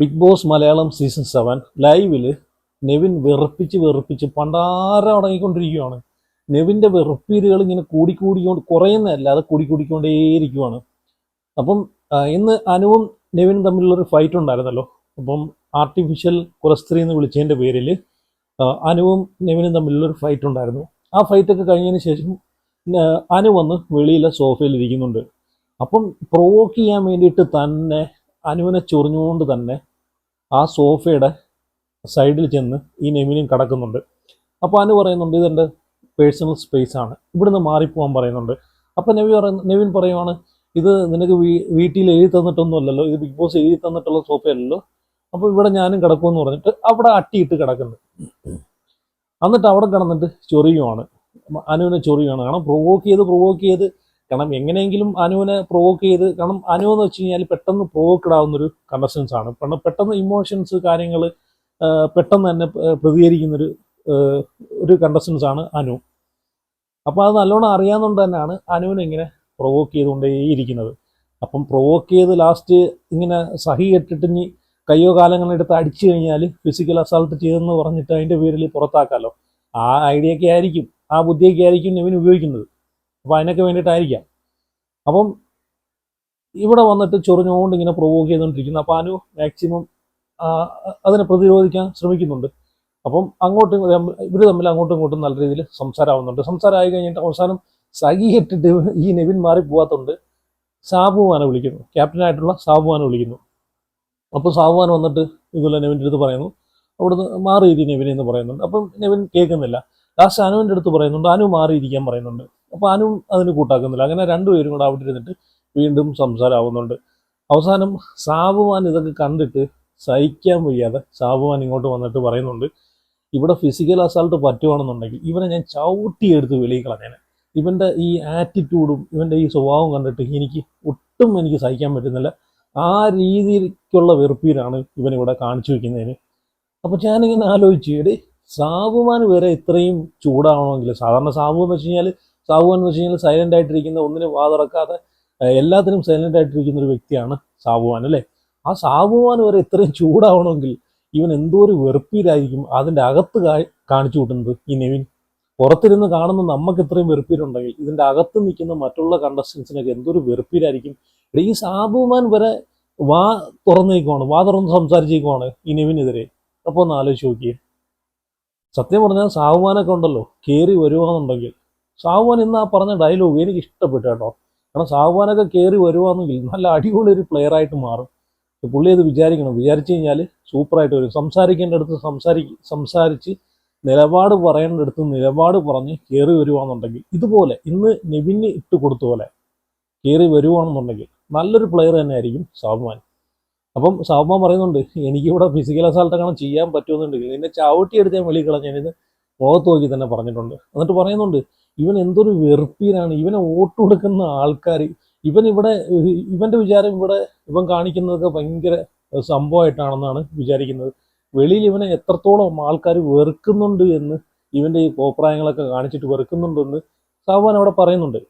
Big Boss Malayalam season 7 ലൈവില് നെവിൻ വെറുപ്പിച്ച് പണ്ടാരം അടങ്ങിക്കൊണ്ടിരിക്കുകയാണ്. നെവിൻ്റെ വെറുപ്പീരുകൾ ഇങ്ങനെ കൂടിക്കൂടിക്കൊണ്ട് കുറയുന്നതല്ല, അത് കൂടിക്കൂടിക്കൊണ്ടേയിരിക്കുവാണ്. അപ്പം ഇന്ന് അനുവും നെവിനും തമ്മിലുള്ളൊരു ഫൈറ്റ് ഉണ്ടായിരുന്നല്ലോ. അപ്പം ആർട്ടിഫിഷ്യൽ കുലസ്ത്രീ എന്ന് വിളിച്ചതിൻ്റെ പേരിൽ അനുവും നെവിനും തമ്മിലുള്ളൊരു ഫൈറ്റ് ഉണ്ടായിരുന്നു. ആ ഫൈറ്റൊക്കെ കഴിഞ്ഞതിന് ശേഷം അനു വന്ന് വെളിയിലെ സോഫയിൽ ഇരിക്കുന്നുണ്ട്. അപ്പം പ്രൊവോക്ക് ചെയ്യാൻ വേണ്ടിയിട്ട് തന്നെ അനുവിനെ ചൊറിഞ്ഞുകൊണ്ട് തന്നെ ആ സോഫയുടെ സൈഡിൽ ചെന്ന് ഈ നെവിനും കിടക്കുന്നുണ്ട്. അപ്പോൾ അനു പറയുന്നുണ്ട് ഇതെൻ്റെ പേഴ്സണൽ സ്പേസ് ആണ്, ഇവിടുന്ന് മാറിപ്പോകാൻ പറയുന്നുണ്ട്. അപ്പോൾ നെവിൻ പറയുവാണ് ഇത് നിനക്ക് വീട്ടിൽ എഴുതി തന്നിട്ടൊന്നും അല്ലല്ലോ, ഇത് ബിഗ് ബോസ് എഴുതി തന്നിട്ടുള്ള സോഫയല്ലല്ലോ, അപ്പോൾ ഇവിടെ ഞാനും കിടക്കുമെന്ന് പറഞ്ഞിട്ട് അവിടെ അട്ടിയിട്ട് കിടക്കുന്നു. എന്നിട്ട് അവിടെ കിടന്നിട്ട് ചൊറിയുവാണ്, അനുവിനെ ചൊറിയുവാണ്. കാരണം പ്രൊവോക്ക് ചെയ്ത് കാരണം എങ്ങനെയെങ്കിലും അനുവിനെ പ്രൊവോക്ക് ചെയ്ത്, കാരണം അനു എന്ന് വെച്ച് കഴിഞ്ഞാൽ പെട്ടെന്ന് പ്രൊവോക്കഡ് ആവുന്നൊരു കണ്ടസ്റ്റൻസ് ആണ്. പെട്ടെന്ന് ഇമോഷൻസ് കാര്യങ്ങൾ പെട്ടെന്ന് തന്നെ പ്രതികരിക്കുന്നൊരു ഒരു കണ്ടസ്റ്റൻസ് ആണ് അനു. അപ്പോൾ അത് നല്ലോണം അറിയാവുന്നതുകൊണ്ട് തന്നെയാണ് അനുവിനെ ഇങ്ങനെ പ്രൊവോക്ക് ചെയ്തുകൊണ്ടേയിരിക്കുന്നത്. അപ്പം പ്രൊവോക്ക് ചെയ്ത് ലാസ്റ്റ് ഇങ്ങനെ സഹി കെട്ടിട്ട് ഇനി കയ്യോ കാലങ്ങളെടുത്ത് അടിച്ചു കഴിഞ്ഞാൽ ഫിസിക്കൽ അസാൾട്ട് ചെയ്തെന്ന് പറഞ്ഞിട്ട് അതിൻ്റെ പേരിൽ പുറത്താക്കാമല്ലോ. ആ ഐഡിയൊക്കെ ആയിരിക്കും, ആ ബുദ്ധിയൊക്കെ ആയിരിക്കും നെവിൻ ഉപയോഗിക്കുന്നത്. അപ്പോൾ അതിനൊക്കെ വേണ്ടിയിട്ടായിരിക്കാം. അപ്പം ഇവിടെ വന്നിട്ട് ചൊറിഞ്ഞുകൊണ്ട് ഇങ്ങനെ പ്രൊവോക്ക് ചെയ്തുകൊണ്ടിരിക്കുന്നു. അപ്പോൾ അനു മാക്സിമം അതിനെ പ്രതിരോധിക്കാൻ ശ്രമിക്കുന്നുണ്ട്. അപ്പം ഇവർ തമ്മിൽ അങ്ങോട്ടും ഇങ്ങോട്ടും നല്ല രീതിയിൽ സംസാരമാവുന്നുണ്ട്. സംസാരമായി കഴിഞ്ഞിട്ട് അവസാനം സഹി കെട്ടിട്ട് ഈ നെവിൻ മാറി പോകാത്തതുകൊണ്ട് സാബുവാനെ വിളിക്കുന്നു, ക്യാപ്റ്റനായിട്ടുള്ള സാബുവാനെ വിളിക്കുന്നു. അപ്പോൾ സാബുവാൻ വന്നിട്ട് ഇതുപോലെ നെവിൻ്റെ അടുത്ത് പറയുന്നു അവിടുന്ന് മാറിയിരി നെവിൻ എന്ന് പറയുന്നുണ്ട്. അപ്പം നെവിൻ കേൾക്കുന്നില്ല. ലാസ്റ്റ് അനുവിൻ്റെ അടുത്ത് പറയുന്നുണ്ട്, അനു മാറിയിരിക്കാൻ പറയുന്നുണ്ട്. അപ്പോൾ അനു അതിന് കൂട്ടാക്കുന്നില്ല. അങ്ങനെ രണ്ടുപേരും കൂടെ അവിടെ ഇരുന്നിട്ട് വീണ്ടും സംസാരമാവുന്നുണ്ട്. അവസാനം സാബുവാൻ ഇതൊക്കെ കണ്ടിട്ട് സഹിക്കാൻ വയ്യാതെ സാബുവാൻ ഇങ്ങോട്ട് വന്നിട്ട് പറയുന്നുണ്ട് ഇവിടെ ഫിസിക്കൽ അസാൾട്ട് പറ്റുവാണെന്നുണ്ടെങ്കിൽ ഇവനെ ഞാൻ ചവിട്ടിയെടുത്ത് വെളിയിൽ കളഞ്ഞേനെ. ഇവൻ്റെ ഈ ആറ്റിറ്റ്യൂഡും ഇവൻ്റെ ഈ സ്വഭാവം കണ്ടിട്ട് എനിക്ക് സഹിക്കാൻ പറ്റുന്നില്ല. ആ രീതിക്കുള്ള വെറുപ്പീരാണ് ഇവനിവിടെ കാണിച്ചു വയ്ക്കുന്നതിന്. അപ്പോൾ ഞാനിങ്ങനെ ആലോചിച്ചു, സാബുമാൻ വരെ ഇത്രയും ചൂടാവണമെങ്കിൽ, സാധാരണ സാബു എന്ന് വെച്ച് കഴിഞ്ഞാൽ സൈലൻ്റ് ആയിട്ടിരിക്കുന്ന, ഒന്നിനും വാതുറക്കാതെ എല്ലാത്തിനും സൈലൻ്റ് ആയിട്ടിരിക്കുന്ന ഒരു വ്യക്തിയാണ് സാബുമാൻ അല്ലേ. ആ സാബുമാൻ വരെ ഇത്രയും ചൂടാവണമെങ്കിൽ ഇവൻ എന്തോ ഒരു വെറുപ്പീരായിരിക്കും അതിൻ്റെ അകത്ത് കാണിച്ചു കൂട്ടുന്നത് ഈ നെവിൻ. പുറത്തിരുന്ന് കാണുന്ന നമുക്ക് ഇത്രയും വെറുപ്പീരുണ്ടെങ്കിൽ ഇതിൻ്റെ അകത്ത് നിൽക്കുന്ന മറ്റുള്ള കണ്ടസ്റ്റൻസിനൊക്കെ എന്തൊരു വെറുപ്പീരായിരിക്കും. ഈ സാബുമാൻ വരെ വാ തുറന്ന് സംസാരിച്ചേക്കുവാണ് ഈ നെവിനെതിരെ. അപ്പോൾ ഒന്ന് ആലോചിച്ച് നോക്കിയേ. സത്യം പറഞ്ഞാൽ സാബുമാനൊക്കെ ഉണ്ടല്ലോ കയറി വരുവാന്നുണ്ടെങ്കിൽ, സാബുമാൻ ഇന്ന് ആ പറഞ്ഞ ഡയലോഗ് എനിക്ക് ഇഷ്ടപ്പെട്ടു കേട്ടോ. കാരണം സാബുമാനൊക്കെ കയറി വരുവാണെങ്കിൽ നല്ല അടിപൊളി ഒരു പ്ലെയർ ആയിട്ട് മാറും. പുള്ളി അത് വിചാരിച്ചു കഴിഞ്ഞാൽ സൂപ്പറായിട്ട് വരും. സംസാരിക്കേണ്ടടുത്ത് സംസാരിച്ച് നിലപാട് പറയേണ്ടടുത്ത് നിലപാട് പറഞ്ഞ് കയറി വരുവാന്നുണ്ടെങ്കിൽ, ഇതുപോലെ ഇന്ന് നെവിന് ഇട്ട് കൊടുത്ത പോലെ കയറി വരുവാണെന്നുണ്ടെങ്കിൽ നല്ലൊരു പ്ലെയർ തന്നെ ആയിരിക്കും സാബുമാൻ. അപ്പം സാബുമാൻ പറയുന്നുണ്ട് എനിക്കിവിടെ ഫിസിക്കൽ അസാൾട്ട് കാണാൻ ചെയ്യാൻ പറ്റുമെന്നുണ്ടെങ്കിൽ നിന്നെ ചവിട്ടിയെടുത്ത് ഞാൻ വെളിയിൽ കളഞ്ഞാൽ മുഖത്ത് നോക്കി തന്നെ പറഞ്ഞിട്ടുണ്ട്. എന്നിട്ട് പറയുന്നുണ്ട് ഇവൻ എന്തൊരു വെറുപ്പീരാണ്, ഇവനെ വോട്ട് കൊടുക്കുന്ന ആൾക്കാർ, ഇവൻ്റെ വിചാരം ഇവൻ കാണിക്കുന്നതൊക്കെ ഭയങ്കര സംഭവമായിട്ടാണെന്നാണ് വിചാരിക്കുന്നത്. വെളിയിൽ ഇവനെ എത്രത്തോളം ആൾക്കാർ വെറുക്കുന്നുണ്ട് എന്ന്, ഇവൻ്റെ ഈ കോപ്രായങ്ങളൊക്കെ കാണിച്ചിട്ട് വെറുക്കുന്നുണ്ടെന്ന് സാബുമാൻ അവിടെ പറയുന്നുണ്ട്.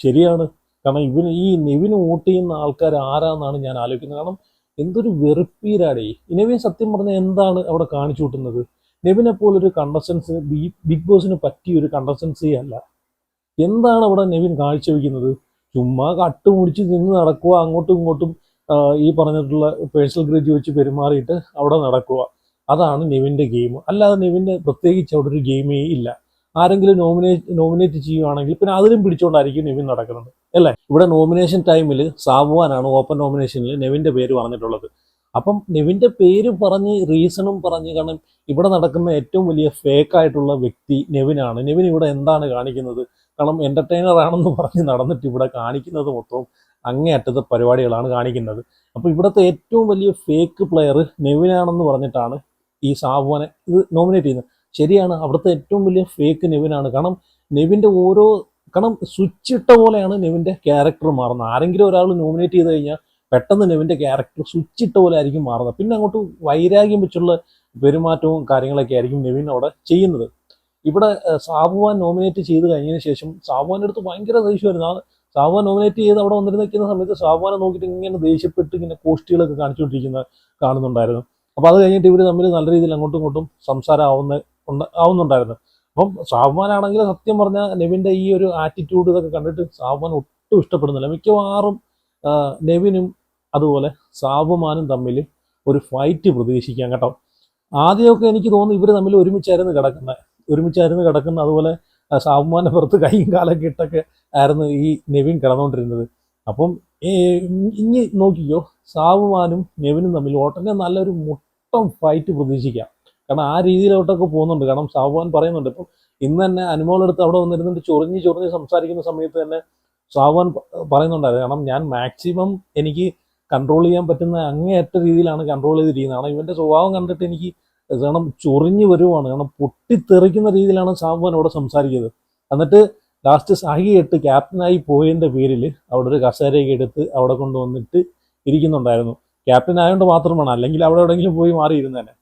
ശരിയാണ്. കാരണം ഈ നെവിന് വോട്ട് ചെയ്യുന്ന ആൾക്കാർ ആരാന്നാണ് ഞാൻ ആലോചിക്കുന്നത്. കാരണം എന്തൊരു വെറുപ്പീരാടേ നെവിൻ. സത്യം പറഞ്ഞാൽ എന്താണ് അവിടെ കാണിച്ചു കൂട്ടുന്നത്? നെവിനെ പോലൊരു കണ്ടസ്റ്റൻസ് ബിഗ് ബോസിന് പറ്റിയൊരു കണ്ടസ്റ്റൻസേ അല്ല. എന്താണ് അവിടെ നെവിൻ കാഴ്ചവെക്കുന്നത്? ചുമ്മാ കട്ടുമുടിച്ച് നിന്ന് നടക്കുക, അങ്ങോട്ടും ഇങ്ങോട്ടും ഈ പറഞ്ഞിട്ടുള്ള പേഴ്സണൽ ഗ്രേഡ് വെച്ച് പെരുമാറിയിട്ട് അവിടെ നടക്കുക. അതാണ് നെവിൻ്റെ ഗെയിം. അല്ലാതെ നെവിൻ്റെ പ്രത്യേകിച്ച് അവിടെ ഒരു ഗെയിമേ ഇല്ല. ആരെങ്കിലും നോമിനേറ്റ് ചെയ്യുവാണെങ്കിൽ പിന്നെ അതിലും പിടിച്ചുകൊണ്ടായിരിക്കും നെവിൻ നടക്കുന്നത് അല്ലേ. ഇവിടെ നോമിനേഷൻ ടൈമിൽ സാബുവാനാണ് ഓപ്പൺ നോമിനേഷനിൽ നെവിൻ്റെ പേര് പറഞ്ഞിട്ടുള്ളത്. അപ്പം നെവിൻ്റെ പേര് പറഞ്ഞ് റീസണും പറഞ്ഞ്, കാരണം ഇവിടെ നടക്കുന്ന ഏറ്റവും വലിയ ഫേക്കായിട്ടുള്ള വ്യക്തി നെവിനാണ്. നെവിൻ ഇവിടെ എന്താണ് കാണിക്കുന്നത്? കാരണം എൻ്റർടൈനർ ആണെന്ന് പറഞ്ഞ് നടന്നിട്ട് ഇവിടെ കാണിക്കുന്നത് മൊത്തം അങ്ങേയറ്റത്തെ പരിപാടികളാണ് കാണിക്കുന്നത്. അപ്പോൾ ഇവിടുത്തെ ഏറ്റവും വലിയ ഫേക്ക് പ്ലെയർ നെവിനാണെന്ന് പറഞ്ഞിട്ടാണ് ഈ സാബുവാനെ ഇത് നോമിനേറ്റ് ചെയ്യുന്നത്. ശരിയാണ്, അവിടുത്തെ ഏറ്റവും വലിയ ഫേക്ക് നെവിനാണ്. കാരണം സ്വിച്ച് ഇട്ട പോലെയാണ് നെവിൻ്റെ ക്യാരക്ടർ മാറുന്നത്. ആരെങ്കിലും ഒരാൾ നോമിനേറ്റ് ചെയ്ത് കഴിഞ്ഞാൽ പെട്ടെന്ന് നെവിൻ്റെ ക്യാരക്ടർ സ്വിച്ച് ഇട്ട പോലെ ആയിരിക്കും മാറുന്നത്. പിന്നെ അങ്ങോട്ട് വൈരാഗ്യം വെച്ചുള്ള പെരുമാറ്റവും കാര്യങ്ങളൊക്കെ ആയിരിക്കും നെവിൻ അവിടെ ചെയ്യുന്നത്. ഇവിടെ സാബുവാൻ നോമിനേറ്റ് ചെയ്ത് കഴിഞ്ഞതിന് ശേഷം സാബുവാൻ്റെ അടുത്ത് ഭയങ്കര ദേഷ്യമായിരുന്നു. ഷാബുഖാൻ നോമിനേറ്റ് ചെയ്ത് അവിടെ വന്നിരുന്ന് നിൽക്കുന്ന സമയത്ത് ഷാബുഖാനെ നോക്കിയിട്ട് ഇങ്ങനെ ദേഷ്യപ്പെട്ട് ഇങ്ങനെ കോഷ്ടികളൊക്കെ കാണിച്ചുകൊണ്ടിരിക്കുന്ന കാണുന്നുണ്ടായിരുന്നു. അപ്പോൾ അത് കഴിഞ്ഞിട്ട് ഇവർ തമ്മിൽ നല്ല രീതിയിൽ അങ്ങോട്ടും ഇങ്ങോട്ടും സംസാരം ആവുന്നുണ്ടായിരുന്നു. അപ്പം ഷാബുഖാനാണെങ്കിൽ സത്യം പറഞ്ഞാൽ നെവിൻ്റെ ഈ ഒരു ആറ്റിറ്റ്യൂഡ് ഇതൊക്കെ കണ്ടിട്ട് ഷാബുഖാൻ ഒട്ടും ഇഷ്ടപ്പെടുന്നില്ല. മിക്കവാറും നെവിനും അതുപോലെ ഷാബുമാനും തമ്മിൽ ഒരു ഫൈറ്റ് പ്രതീക്ഷിക്കാം കേട്ടോ. ആദ്യമൊക്കെ എനിക്ക് തോന്നുന്നു ഇവർ തമ്മിൽ ഒരുമിച്ചായിരുന്നു കിടക്കുന്നത്. അതുപോലെ ഷാബുമാൻ്റെ പുറത്ത് കൈയും കാലൊക്കെ ഇട്ടൊക്കെ ആയിരുന്നു ഈ നെവിൻ കിടന്നുകൊണ്ടിരുന്നത്. അപ്പം ഇനി നോക്കിക്കോ, ഷാബുമാനും നെവിനും തമ്മിൽ ഉടനെ നല്ലൊരു മുട്ടം ഫൈറ്റ് പ്രതീക്ഷിക്കാം. കാരണം ആ രീതിയിലോട്ടൊക്കെ പോകുന്നുണ്ട്. കാരണം ഷാബുഖാൻ പറയുന്നുണ്ട്, ഇപ്പം ഇന്ന് തന്നെ അനുമോളെടുത്ത് അവിടെ വന്നിരുന്നിട്ട് ചൊറിഞ്ഞ് സംസാരിക്കുന്ന സമയത്ത് തന്നെ ഷാബുഖാൻ പറയുന്നുണ്ടായിരുന്നു, കാരണം ഞാൻ മാക്സിമം എനിക്ക് കൺട്രോൾ ചെയ്യാൻ പറ്റുന്ന അങ്ങേയറ്റ രീതിയിലാണ് കൺട്രോൾ ചെയ്തിരിക്കുന്നത്. കാരണം ഇവൻ്റെ സ്വഭാവം കണ്ടിട്ട് എനിക്ക് കാരണം ചൊറിഞ്ഞ് വരുവാണ്. കാരണം പൊട്ടിത്തെറിക്കുന്ന രീതിയിലാണ് ഷാബുഖാൻ അവിടെ സംസാരിക്കുന്നത്. എന്നിട്ട് ലാസ്റ്റ് സഹിയിട്ട് ക്യാപ്റ്റനായി പോയതിൻ്റെ പേരിൽ അവിടെ ഒരു കസേരയൊക്കെ എടുത്ത് അവിടെ കൊണ്ടുവന്നിട്ട് ഇരിക്കുന്നുണ്ടായിരുന്നു. ക്യാപ്റ്റൻ ആയതുകൊണ്ട് മാത്രമാണ്, അല്ലെങ്കിൽ അവിടെ എവിടെയെങ്കിലും പോയി മാറിയിരുന്നേനെ.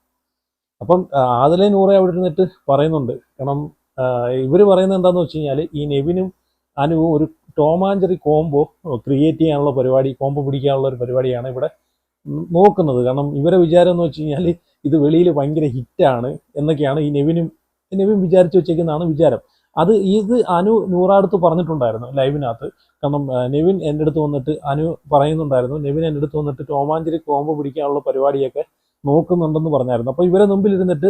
അപ്പം ആദിലെ നൂറെ അവിടെ ഇരുന്നിട്ട് പറയുന്നുണ്ട്, കാരണം ഇവർ പറയുന്നത് എന്താണെന്ന് വെച്ച് കഴിഞ്ഞാൽ ഈ നെവിനും അനുവും ഒരു ടോമാഞ്ചറി കോംബോ ക്രിയേറ്റ് ചെയ്യാനുള്ള പരിപാടി, കോംബോ പിടിക്കാനുള്ള ഒരു പരിപാടിയാണ് ഇവിടെ നോക്കുന്നത്. കാരണം ഇവരെ വിചാരം എന്ന് വെച്ച് കഴിഞ്ഞാൽ ഇത് വെളിയിൽ ഭയങ്കര ഹിറ്റാണ് എന്നൊക്കെയാണ് ഈ നെവിൻ വിചാരിച്ചു വെച്ചേക്കുന്നതാണ് വിചാരം. ഇത് അനു നൂറാടുത്ത് പറഞ്ഞിട്ടുണ്ടായിരുന്നു ലൈവിനകത്ത്. കാരണം നെവിൻ എൻ്റെ അടുത്ത് വന്നിട്ട് അനു പറയുന്നുണ്ടായിരുന്നു, നെവിൻ എൻ്റെ അടുത്ത് വന്നിട്ട് ടോമാഞ്ചറി കോംബോ പിടിക്കാനുള്ള പരിപാടിയൊക്കെ നോക്കുന്നുണ്ടെന്ന് പറഞ്ഞായിരുന്നു. അപ്പോൾ ഇവരെ മുമ്പിൽ ഇരുന്നിട്ട്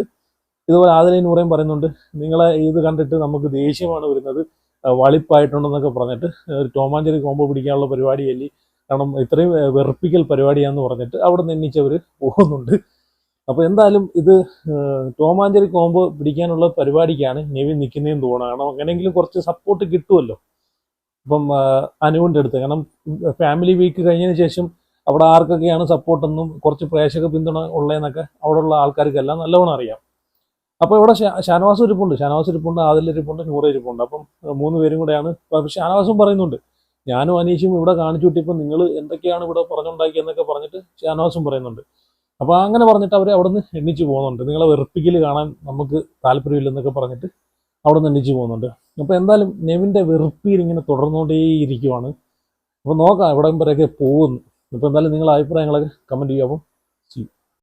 ഇതുപോലെ ആദിലെ നൂറയും പറയുന്നുണ്ട്, നിങ്ങളെ ഇത് കണ്ടിട്ട് നമുക്ക് ദേഷ്യമാണ് വരുന്നത്, വളിപ്പായിട്ടുണ്ടെന്നൊക്കെ പറഞ്ഞിട്ട് ഒരു ടോമാഞ്ചറി കോംബോ പിടിക്കാനുള്ള പരിപാടിയല്ലേ, കാരണം ഇത്രയും വെറുപ്പിക്കൽ പരിപാടിയാന്ന് പറഞ്ഞിട്ട് അവിടെ നിന്ന് എണ്ണിച്ചവർ പോകുന്നുണ്ട്. അപ്പോൾ എന്തായാലും ഇത് ടോമാഞ്ചറി കോംബോ പിടിക്കാനുള്ള പരിപാടിക്കാണ് നെവിൻ നിൽക്കുന്നതെന്ന് തോന്നുന്നു. കാരണം അങ്ങനെയെങ്കിലും കുറച്ച് സപ്പോർട്ട് കിട്ടുമല്ലോ ഇപ്പം അനുവിൻ്റെ അടുത്ത്. കാരണം ഫാമിലി വീക്ക് കഴിഞ്ഞതിന് ശേഷം അവിടെ ആർക്കൊക്കെയാണ് സപ്പോർട്ടെന്നും കുറച്ച് പ്രേക്ഷക പിന്തുണ ഉള്ളതെന്നൊക്കെ അവിടെയുള്ള ആൾക്കാർക്കെല്ലാം നല്ലവണ്ണം അറിയാം. അപ്പോൾ ഇവിടെ ഷാനവാസ് ഇരിപ്പുണ്ട്, ആദിൽ ഇരിപ്പുണ്ട്, നൂറ ഇരിപ്പുണ്ട്. അപ്പം 3 പേരും കൂടെയാണ്. ഷാനവാസും പറയുന്നുണ്ട്, ഞാനും അനീഷും ഇവിടെ കാണിച്ചു കിട്ടിയപ്പോൾ നിങ്ങൾ എന്തൊക്കെയാണ് ഇവിടെ പറഞ്ഞുണ്ടാക്കിയെന്നൊക്കെ പറഞ്ഞിട്ട് ഷാനവാസും പറയുന്നുണ്ട്. അപ്പോൾ അങ്ങനെ പറഞ്ഞിട്ട് അവർ അവിടെ നിന്ന് എണ്ണിച്ച് പോകുന്നുണ്ട്. നിങ്ങളെ വെറുപ്പിക്കൽ കാണാൻ നമുക്ക് താല്പര്യമില്ലെന്നൊക്കെ പറഞ്ഞിട്ട് അവിടെ നിന്ന് എണ്ണിച്ച് പോകുന്നുണ്ട്. അപ്പോൾ എന്തായാലും നെവിൻ്റെ വെറുപ്പിൽ ഇങ്ങനെ തുടർന്നുകൊണ്ടേയിരിക്കുവാണ്. അപ്പോൾ നോക്കാം എവിടം വരെയൊക്കെ പോകുന്നു. അപ്പോൾ എന്തായാലും നിങ്ങളുടെ അഭിപ്രായങ്ങളൊക്കെ കമൻറ്റ് ചെയ്യുക. അപ്പം